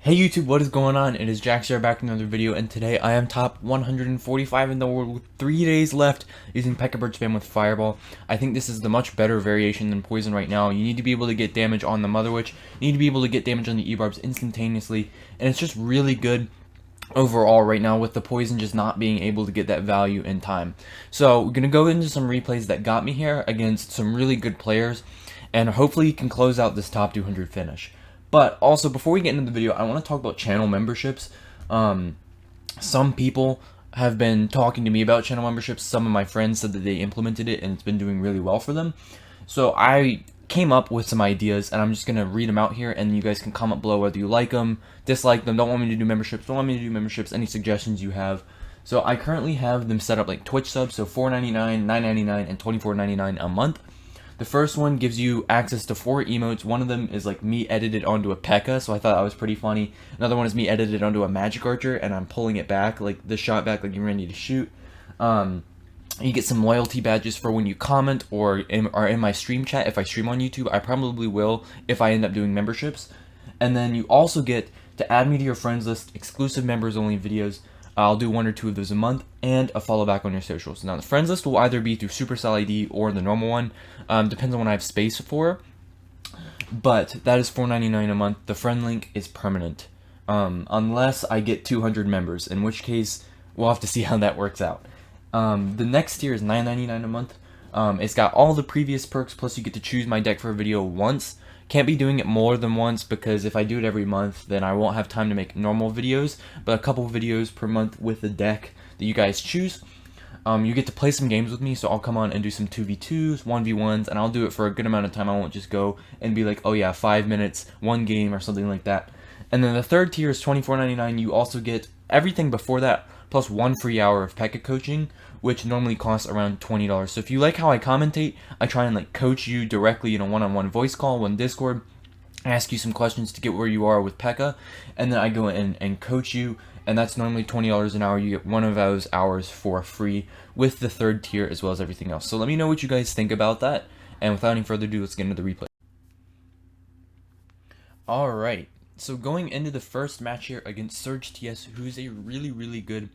Hey YouTube, what is going on? It is Jax here back with another video, and today I am top 145 in the world with 3 days left using Pekka Bridgespam with Fireball. I think this is the much better variation than Poison right now. You need to be able to get damage on the Mother Witch, you need to be able to get damage on the E-Barbs instantaneously, and it's just really good overall right now with the Poison just not being able to get that value in time. So we're going to go into some replays that got me here against some really good players, and hopefully you can close out this top 200 finish. But also, before we get into the video, I want to talk about channel memberships. Some people have been talking to me about channel memberships. Some of my friends said that they implemented it and it's been doing really well for them. So I came up with some ideas, and I'm just going to read them out here, and you guys can comment below whether you like them, dislike them, don't want me to do memberships, don't want me to do memberships, any suggestions you have. So I currently have them set up like Twitch subs, so $4.99, $9.99, and $24.99 a month. The first one gives you access to 4 emotes. One of them is like me edited onto a Pekka, so I thought that was pretty funny. Another one is me edited onto a Magic Archer, and I'm pulling it back, like the shot back, like you're ready to shoot. You get some loyalty badges for when you comment or are in my stream chat. If I stream on YouTube, I probably will if I end up doing memberships. And then you also get to add me to your friends list, exclusive members only videos. I'll do 1 or 2 of those a month, and a follow back on your socials. Now, the friends list will either be through Supercell ID or the normal one. Depends on what I have space for. But that is $4.99 a month. The friend link is permanent, unless I get 200 members, in which case we'll have to see how that works out. The next tier is $9.99 a month. It's got all the previous perks, plus you get to choose my deck for a video once. Can't be doing it more than once, because if I do it every month, then I won't have time to make normal videos, but a couple videos per month with the deck that you guys choose. You get to play some games with me, so I'll come on and do some 2v2s, 1v1s, and I'll do it for a good amount of time. I won't just go and be like, oh yeah, 5 minutes, 1 game, or something like that. And then the third tier is $24.99. You also get everything before that, plus 1 free hour of Pekka coaching, which normally costs around $20. So if you like how I commentate, I try and like coach you directly in a one-on-one voice call on Discord. I ask you some questions to get where you are with Pekka, and then I go in and coach you, and that's normally $20 an hour. You get 1 of those hours for free with the third tier as well as everything else. So let me know what you guys think about that, and without any further ado, let's get into the replay. Alright, so going into the first match here against Serge TS, who's a really good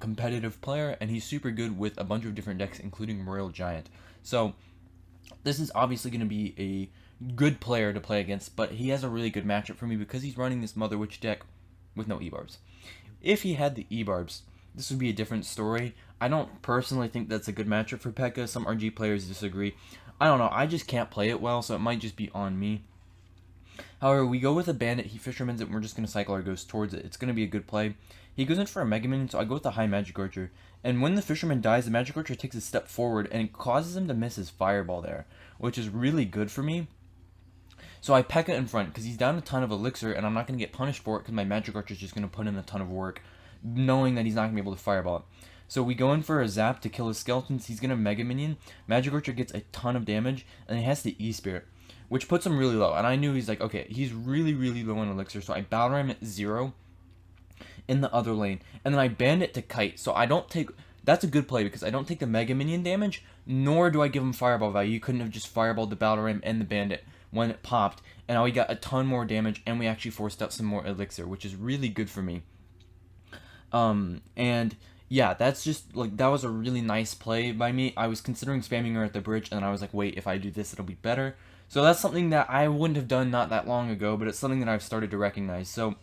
competitive player, and he's super good with a bunch of different decks, including Royal Giant. So this is obviously going to be a good player to play against, but he has a really good matchup for me because he's running this Mother Witch deck with no E-Barbs. If he had the E-Barbs, this would be a different story. I don't personally think that's a good matchup for Pekka. Some RG players disagree. I don't know, I just can't play it well, so it might just be on me. However, we go with a Bandit, he Fisherman's it, and we're just going to cycle our Ghost towards it. It's going to be a good play. He goes in for a Mega Minion, so I go with the high Magic Archer. And when the Fisherman dies, the Magic Archer takes a step forward, and it causes him to miss his Fireball there, which is really good for me. So I Pekka in front, because he's down a ton of Elixir, and I'm not going to get punished for it, because my Magic Archer is just going to put in a ton of work, knowing that he's not going to be able to Fireball it. So we go in for a Zap to kill his Skeletons. He's going to Mega Minion. Magic Archer gets a ton of damage, and he has the E-Spirit, which puts him really low. And I knew he's like, okay, he's really low on Elixir, so I Battle Ram at 0 in the other lane. And then I Bandit to Kite, so I don't take... That's a good play, because I don't take the Mega Minion damage, nor do I give him Fireball value. You couldn't have just Fireballed the Battle Ram and the Bandit when it popped, and now we got a ton more damage, and we actually forced out some more Elixir, which is really good for me. And yeah, that's just, like, that was a really nice play by me. I was considering spamming her at the bridge, and I was like, wait, if I do this, it'll be better. So that's something that I wouldn't have done not that long ago, but it's something that I've started to recognize. So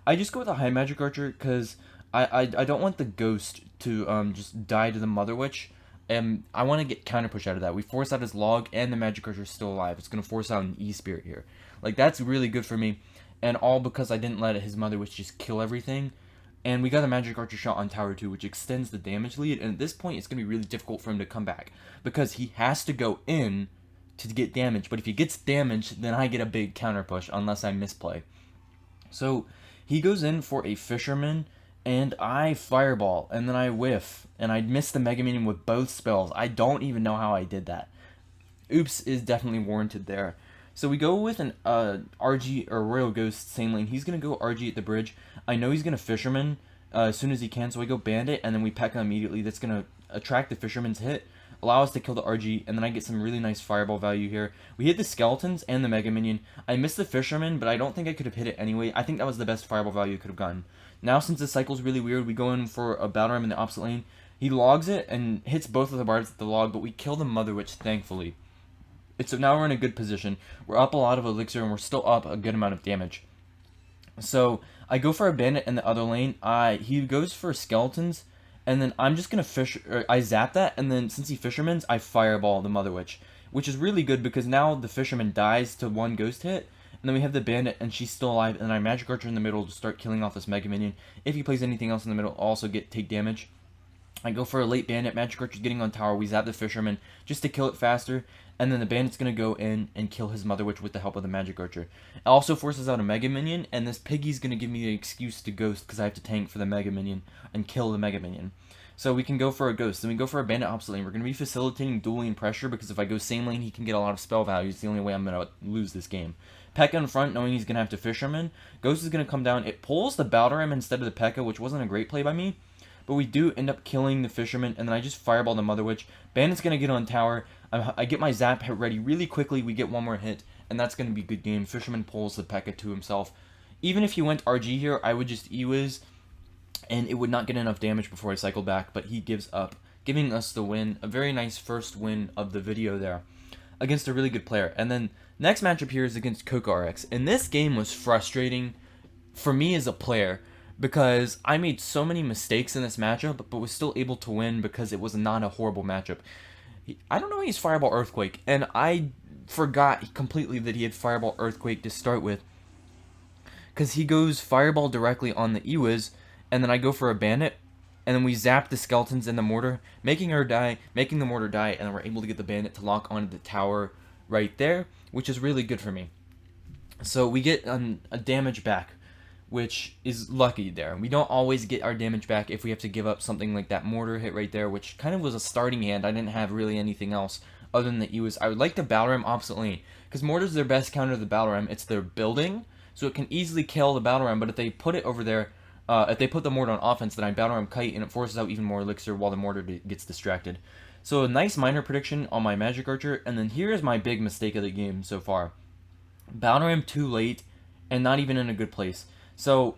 I just go with a high Magic Archer, because I don't want the Ghost to just die to the Mother Witch. And I want to get counter push out of that. We force out his Log, and the Magic Archer is still alive. It's going to force out an E-Spirit here. Like, that's really good for me. And all because I didn't let his Mother Witch just kill everything. And we got a Magic Archer shot on Tower 2, which extends the damage lead. And at this point, it's going to be really difficult for him to come back, because he has to go in to get damage. But if he gets damaged, then I get a big counter push, unless I misplay. So he goes in for a Fisherman, and I Fireball, and then I whiff, and I miss the Mega Minion with both spells. I don't even know how I did that. Oops is definitely warranted there. So we go with an RG or Royal Ghost same lane. He's going to go RG at the bridge. I know he's going to Fisherman as soon as he can, so I go Bandit, and then we Pekka immediately. That's going to attract the Fisherman's hit. allow us to kill the RG, and then I get some really nice fireball value here. We hit the skeletons and the Mega Minion. I missed the Fisherman, but I don't think I could have hit it anyway. I think that was the best fireball value I could have gotten. Now, since the cycle's really weird, we go in for a Battle Ram in the opposite lane. He logs it and hits both of the barbs at the log, but we kill the Mother Witch, thankfully. So now we're in a good position. We're up a lot of elixir, and we're still up a good amount of damage. So I go for a bandit in the other lane. He goes for skeletons, and then I'm just gonna I zap that, and then since he fishermans, I fireball the Mother Witch, which is really good because now the fisherman dies to one ghost hit, and then we have the bandit, and she's still alive, and I magic archer in the middle to start killing off this Mega Minion. If he plays anything else in the middle, also take damage. I go for a late bandit. Magic Archer's getting on tower. We zap the fisherman just to kill it faster. And then the bandit's going to go in and kill his Mother Witch with the help of the Magic Archer. It also forces out a Mega Minion. And this Piggy's going to give me an excuse to ghost because I have to tank for the Mega Minion and kill the Mega Minion. So we can go for a ghost. Then we go for a bandit opposite lane. We're going to be facilitating dueling pressure because if I go same lane, he can get a lot of spell value. It's the only way I'm going to lose this game. Pekka in front, knowing he's going to have to fisherman. Ghost is going to come down. It pulls the Battle Ram instead of the Pekka, which wasn't a great play by me. But we do end up killing the fisherman, and then I just fireball the Mother Witch. Bandit's going to get on tower. I get my zap hit ready really quickly. We get one more hit, and that's going to be a good game. Fisherman pulls the Pekka to himself. Even if he went RG here, I would just E-Wiz, and it would not get enough damage before I cycle back, but he gives up, giving us the win. A very nice first win of the video there against a really good player. And then next matchup here is against Coca RX, and this game was frustrating for me as a player, because I made so many mistakes in this matchup, but was still able to win because it was not a horrible matchup. I don't know he's Fireball Earthquake, and I forgot completely that he had Fireball Earthquake to start with, because he goes Fireball directly on the E-Wiz, and then I go for a Bandit, and then we zap the skeletons and the mortar, making the mortar die, and then we're able to get the Bandit to lock onto the tower right there, which is really good for me. So we get a damage back, which is lucky there. We don't always get our damage back if we have to give up something like that mortar hit right there, which kind of was a starting hand. I didn't have really anything else other than the E-Wiz. I would like the Battle Ram opposite lane, because mortar's their best counter to the Battle Ram. It's their building, so it can easily kill the Battle Ram, but if they put it over there, if they put the mortar on offense, then I Battle Ram Kite, and it forces out even more elixir while the mortar gets distracted. So a nice minor prediction on my Magic Archer, and then here is my big mistake of the game so far. Battle Ram too late, and not even in a good place. So,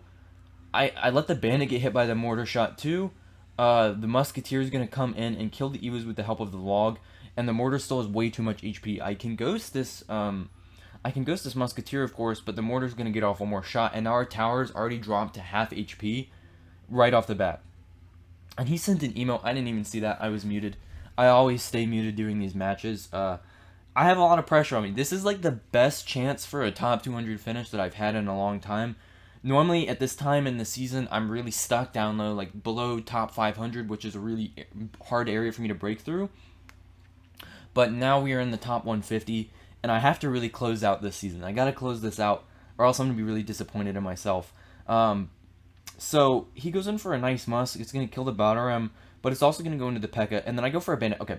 I let the Bandit get hit by the mortar shot too. The Musketeer is going to come in and kill the E-Wiz with the help of the log, and the mortar still has way too much HP. I can ghost this Musketeer, of course, but the mortar is going to get off one more shot, and now our tower's already dropped to half HP right off the bat. And he sent an email. I didn't even see that. I was muted. I always stay muted during these matches. I have a lot of pressure on me. This is like the best chance for a top 200 finish that I've had in a long time. Normally, at this time in the season, I'm really stuck down low, like below top 500, which is a really hard area for me to break through. But now we are in the top 150, and I have to really close out this season. I gotta close this out, or else I'm gonna be really disappointed in myself. So he goes in for a nice musk. It's gonna kill the Battle Ram, but it's also gonna go into the Pekka, and then I go for a Bandit. Okay,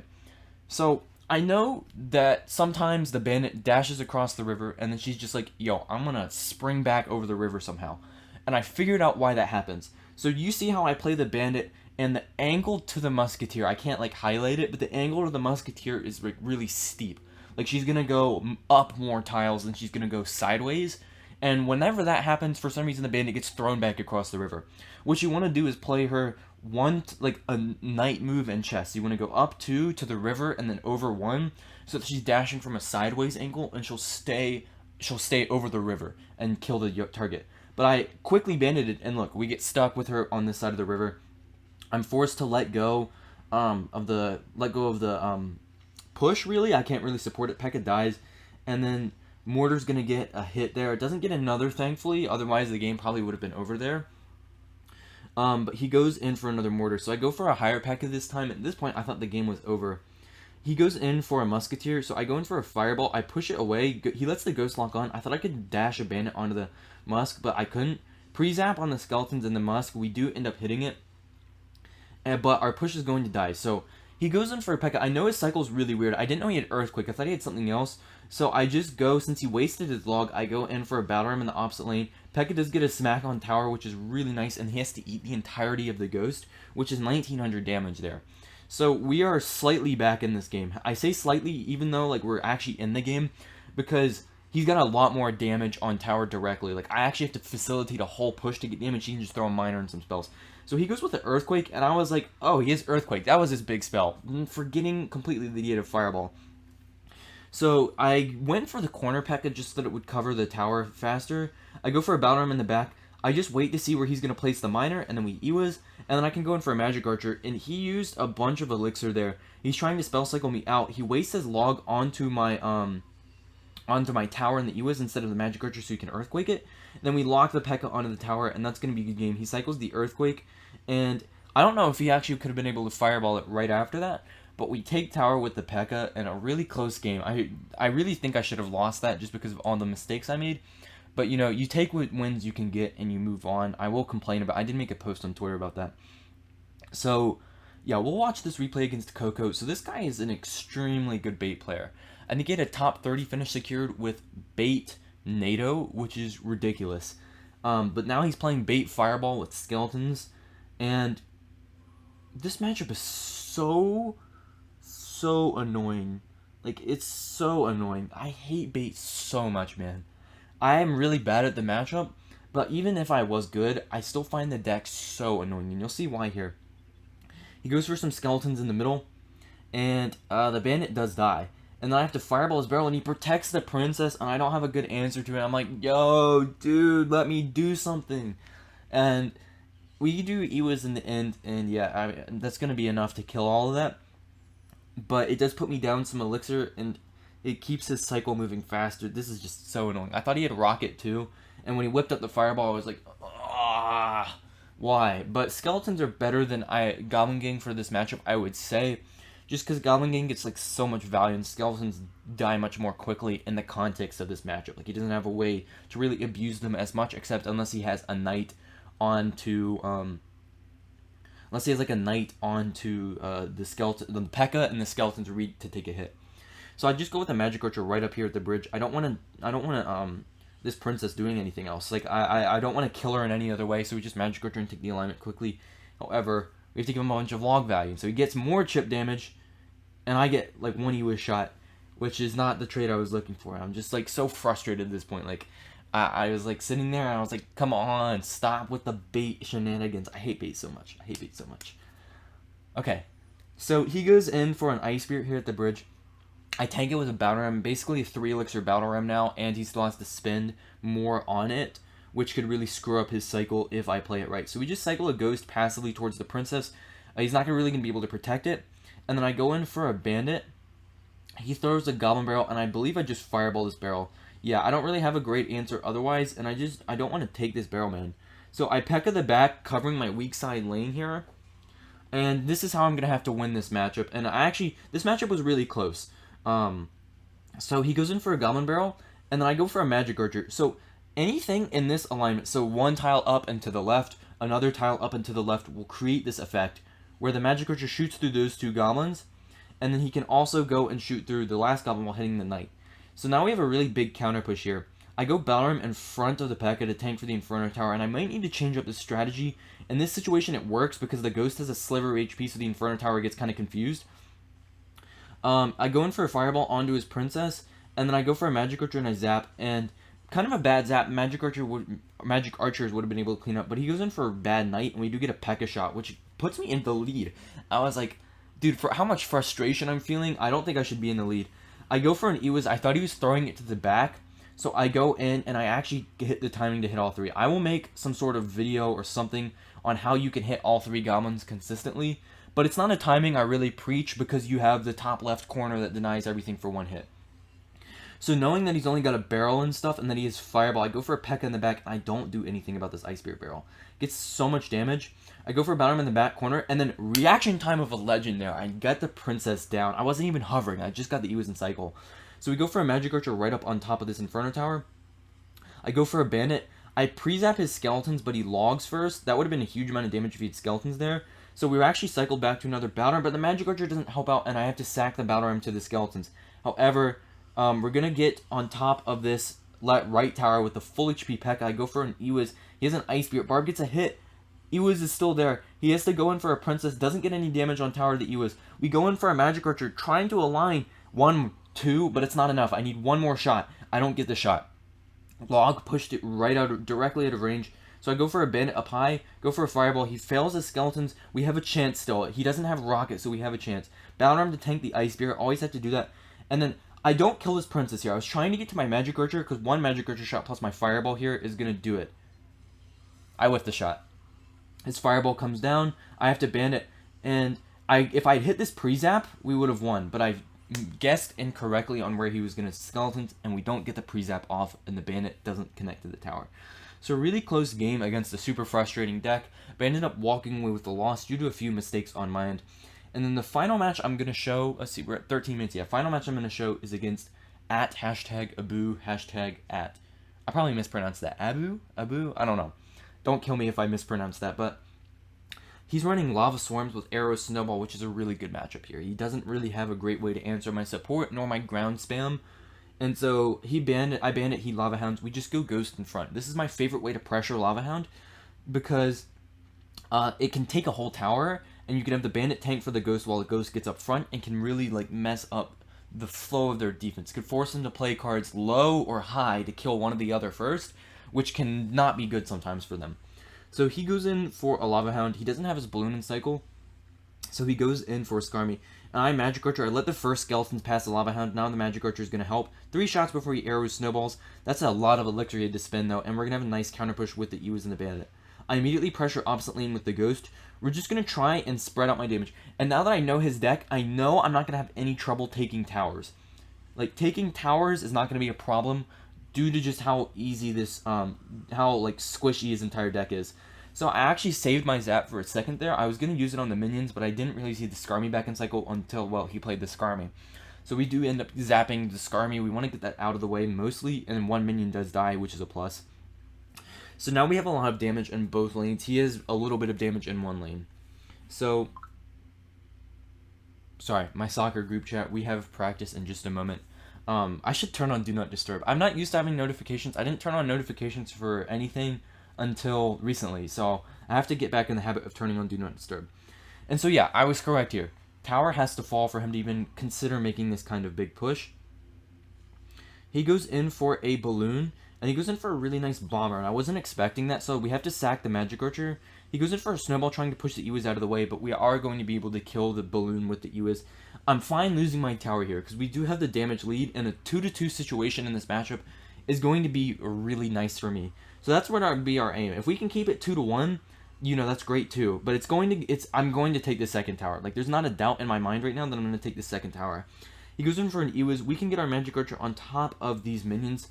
so I know that sometimes the Bandit dashes across the river, and then she's just like, yo, I'm gonna spring back over the river somehow. And I figured out why that happens. So you see how I play the Bandit, and the angle to the Musketeer, I can't like highlight it, but the angle to the Musketeer is like really steep. Like she's gonna go up more tiles than she's gonna go sideways. And whenever that happens, for some reason the Bandit gets thrown back across the river. What you want to do is play her like a knight move in chess. You want to go up 2 to the river and then over 1, so that she's dashing from a sideways angle, and she'll stay over the river and kill the target. But I quickly bandited, and look, we get stuck with her on this side of the river. I'm forced to let go of the push. Really, I can't really support it. Pekka dies, and then mortar's gonna get a hit there. It doesn't get another, thankfully. Otherwise, the game probably would have been over there. But he goes in for another mortar. So I go for a higher Pekka this time. At this point, I thought the game was over. He goes in for a Musketeer, so I go in for a Fireball. I push it away. He lets the Ghost lock on. I thought I could dash a Bandit onto the Musk, but I couldn't. Pre-zap on the Skeletons and the Musk. We do end up hitting it, but our push is going to die. So he goes in for a Pekka. I know his cycle is really weird. I didn't know he had Earthquake. I thought he had something else. So I just go, since he wasted his log, I go in for a Battle Ram in the opposite lane. Pekka does get a smack on tower, which is really nice, and he has to eat the entirety of the Ghost, which is 1900 damage there. So we are slightly back in this game. I say slightly even though like we're actually in the game, because he's got a lot more damage on tower directly. Like I actually have to facilitate a whole push to get damage. He can just throw a miner and some spells. So he goes with the Earthquake, and I was like, oh, he has Earthquake. That was his big spell. Forgetting completely that he had a Fireball. So I went for the corner Pekka just so that it would cover the tower faster. I go for a Battle Ram in the back. I just wait to see where he's going to place the miner, and then we Ewas, and then I can go in for a Magic Archer, and he used a bunch of Elixir there. He's trying to spell cycle me out. He wastes his log onto my tower in the Ewas instead of the Magic Archer so he can Earthquake it. Then we lock the Pekka onto the tower, and that's going to be a good game. He cycles the Earthquake, and I don't know if he actually could have been able to Fireball it right after that, but we take tower with the Pekka in a really close game. I really think I should have lost that just because of all the mistakes I made. But, you know, you take what wins you can get and you move on. I will complain about I did make a post on Twitter about that. So, yeah, we'll watch this replay against Coco. So this guy is an extremely good bait player. I think he had a top 30 finish secured with bait NATO, which is ridiculous. But now he's playing bait Fireball with Skeletons. And this matchup is so annoying. Like, it's so annoying. I hate bait so much, man. I am really bad at the matchup, but even if I was good, I still find the deck so annoying, and you'll see why here. He goes for some Skeletons in the middle, and the Bandit does die. And then I have to Fireball his barrel, and he protects the Princess, and I don't have a good answer to it. I'm like, yo, dude, let me do something. And we do Ewas in the end, and yeah, that's going to be enough to kill all of that. But it does put me down some Elixir, and it keeps his cycle moving faster. This is just so annoying. I thought he had Rocket too, and when he whipped up the Fireball, I was like, ah, why? But Skeletons are better than Goblin Gang for this matchup, I would say, just because Goblin Gang gets like so much value, and Skeletons die much more quickly in the context of this matchup. Like he doesn't have a way to really abuse them as much, except unless he has a Knight onto unless he has like a Knight onto the Pekka, and the Skeletons read to take a hit. So I just go with a Magic Archer right up here at the bridge. I don't want this Princess doing anything else. Like I don't want to kill her in any other way. So we just Magic Archer and take the alignment quickly. However, we have to give him a bunch of log value. So he gets more chip damage, and I get like one Ewa shot, which is not the trade I was looking for. I'm just like so frustrated at this point. Like I was like sitting there and I was like, come on, stop with the bait shenanigans. I hate bait so much. I hate bait so much. Okay, so he goes in for an Ice Spirit here at the bridge. I tank it with a Battle Ram, basically a 3 Elixir Battle Ram now, and he still has to spend more on it, which could really screw up his cycle if I play it right. So we just cycle a Ghost passively towards the Princess. He's not really going to be able to protect it. And then I go in for a Bandit. He throws a Goblin Barrel, and I believe I just Fireball this barrel. Yeah, I don't really have a great answer otherwise, and I don't want to take this barrel, man. So I Pekka the back, covering my weak side lane here. And this is how I'm going to have to win this matchup. And this matchup was really close. So he goes in for a Goblin Barrel, and then I go for a Magic Archer. So anything in this alignment, so one tile up and to the left, another tile up and to the left, will create this effect where the Magic Archer shoots through those two goblins, and then he can also go and shoot through the last goblin while hitting the Knight. So now we have a really big counter push here. I go Battle Ram in front of the Pekka to tank for the Inferno Tower, and I might need to change up the strategy. In this situation it works because the Ghost has a sliver of HP, so the Inferno Tower gets kind of confused. I go in for a Fireball onto his Princess, and then I go for a Magic Archer and I zap, and kind of a bad zap. Magic Archers would have been able to clean up, but he goes in for a bad Knight, and we do get a Pekka shot, which puts me in the lead. I was like, dude, for how much frustration I'm feeling, I don't think I should be in the lead. I go for an Ewas. I thought he was throwing it to the back, so I go in, and I actually hit the timing to hit all three. I will make some sort of video or something on how you can hit all three goblins consistently, but it's not a timing I really preach because you have the top left corner that denies everything for one hit. So knowing that he's only got a barrel and stuff, and that he has Fireball, I go for a Pekka in the back, and I don't do anything about this Ice Spirit barrel. Gets so much damage. I go for a Battle Ram in the back corner, and then reaction time of a legend there. I get the Princess down. I wasn't even hovering. I just got the Ewas in cycle. So we go for a Magic Archer right up on top of this Inferno Tower. I go for a Bandit. I pre-zap his Skeletons, but he logs first. That would have been a huge amount of damage if he had Skeletons there. So we were actually cycled back to another Battle Ram, but the Magic Archer doesn't help out, and I have to sack the Battle Ram to the Skeletons. However, we're going to get on top of this right tower with the full HP Pekka. I go for an Ewas. He has an Ice Spirit. Barb gets a hit, Ewis is still there. He has to go in for a princess. Doesn't get any damage on tower to Ewis. We go in for a magic archer, trying to align 1, 2, but it's not enough. I need one more shot. I don't get the shot. Log pushed it right out, directly out of range. So I go for a bandit up high, go for a fireball. He fails his skeletons. We have a chance still. He doesn't have rocket, so we have a chance. Balrog to tank the ice spear. Always have to do that. And then I don't kill this princess here. I was trying to get to my magic archer because one magic archer shot plus my fireball here is going to do it. I whiff the shot. His fireball comes down. I have to bandit. And if I'd hit this pre-zap, we would have won. But I guessed incorrectly on where he was going to skeletons, and we don't get the pre-zap off, and the bandit doesn't connect to the tower. So a really close game against a super frustrating deck, but I ended up walking away with the loss due to a few mistakes on my end. And then the final match I'm going to show, let's see, we're at 13 minutes, yeah, final match I'm going to show is against @Abu, #@. I probably mispronounced that, Abu, I don't know. Don't kill me if I mispronounce that, but he's running Lava Swarms with Arrow Snowball, which is a really good matchup here. He doesn't really have a great way to answer my support, nor my ground spam. And so I bandit, he Lava Hounds. We just go Ghost in front. This is my favorite way to pressure Lava Hound because it can take a whole tower, and you can have the bandit tank for the Ghost while the Ghost gets up front and can really like mess up the flow of their defense. Could force them to play cards low or high to kill one or the other first, which can not be good sometimes for them. So he goes in for a Lava Hound. He doesn't have his balloon in cycle, so he goes in for a Skarmy. And I Magic Archer. I let the first skeletons pass the Lava Hound. Now the Magic Archer is going to help. 3 shots before he arrows snowballs. That's a lot of elixir he had to spend, though, and we're going to have a nice counter push with the Ewis and the Bandit. I immediately pressure opposite lane with the Ghost. We're just going to try and spread out my damage. And now that I know his deck, I know I'm not going to have any trouble taking towers. Like, taking towers is not going to be a problem due to just how easy this, how, like, squishy his entire deck is. So I actually saved my zap for a second there. I was going to use it on the minions, but I didn't really see the Skarmy back in cycle until, well, he played the Skarmy. So we do end up zapping the Skarmy. We want to get that out of the way mostly, and then one minion does die, which is a plus. So now we have a lot of damage in both lanes. He has a little bit of damage in one lane. So, sorry, my soccer group chat, we have practice in just a moment. I should turn on Do Not Disturb. I'm not used to having notifications. I didn't turn on notifications for anything until recently, so I have to get back in the habit of turning on Do Not Disturb. And so yeah, I was correct here. Tower has to fall for him to even consider making this kind of big push. He goes in for a balloon, and he goes in for a really nice bomber, and I wasn't expecting that, so we have to sack the Magic Archer. He goes in for a snowball trying to push the Ewis out of the way, but we are going to be able to kill the balloon with the Ewis. I'm fine losing my tower here, because we do have the damage lead, and a 2-2 situation in this matchup is going to be really nice for me. So that's where be our aim. If we can keep it 2-1, you know, that's great too. But I'm going to take the second tower. Like, there's not a doubt in my mind right now that I'm going to take the second tower. He goes in for an Ewis. We can get our Magic Archer on top of these minions.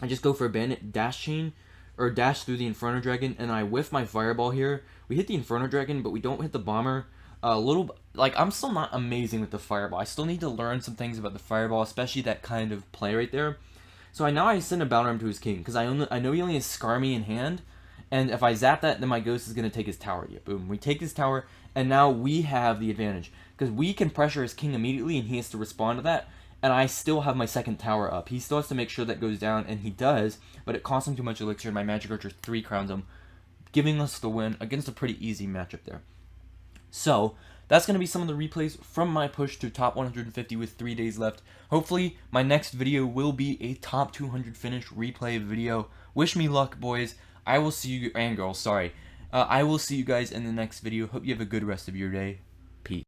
I just go for a Bandit dash chain, or dash through the Inferno Dragon, and I whiff my Fireball here. We hit the Inferno Dragon, but we don't hit the Bomber. I'm still not amazing with the Fireball. I still need to learn some things about the Fireball, especially that kind of play right there. So I send a Balrog to his king, because I know he only has Skarmy in hand, and if I zap that, then my Ghost is going to take his tower. Yeah, boom. We take his tower, and now we have the advantage, because we can pressure his king immediately, and he has to respond to that, and I still have my second tower up. He still has to make sure that goes down, and he does, but it costs him too much elixir, and my Magic Archer 3 crowns him, giving us the win against a pretty easy matchup there. So that's going to be some of the replays from my push to top 150 with 3 days left. Hopefully, my next video will be a top 200 finish replay video. Wish me luck, boys. I will see you, and girls, sorry. I will see you guys in the next video. Hope you have a good rest of your day. Peace.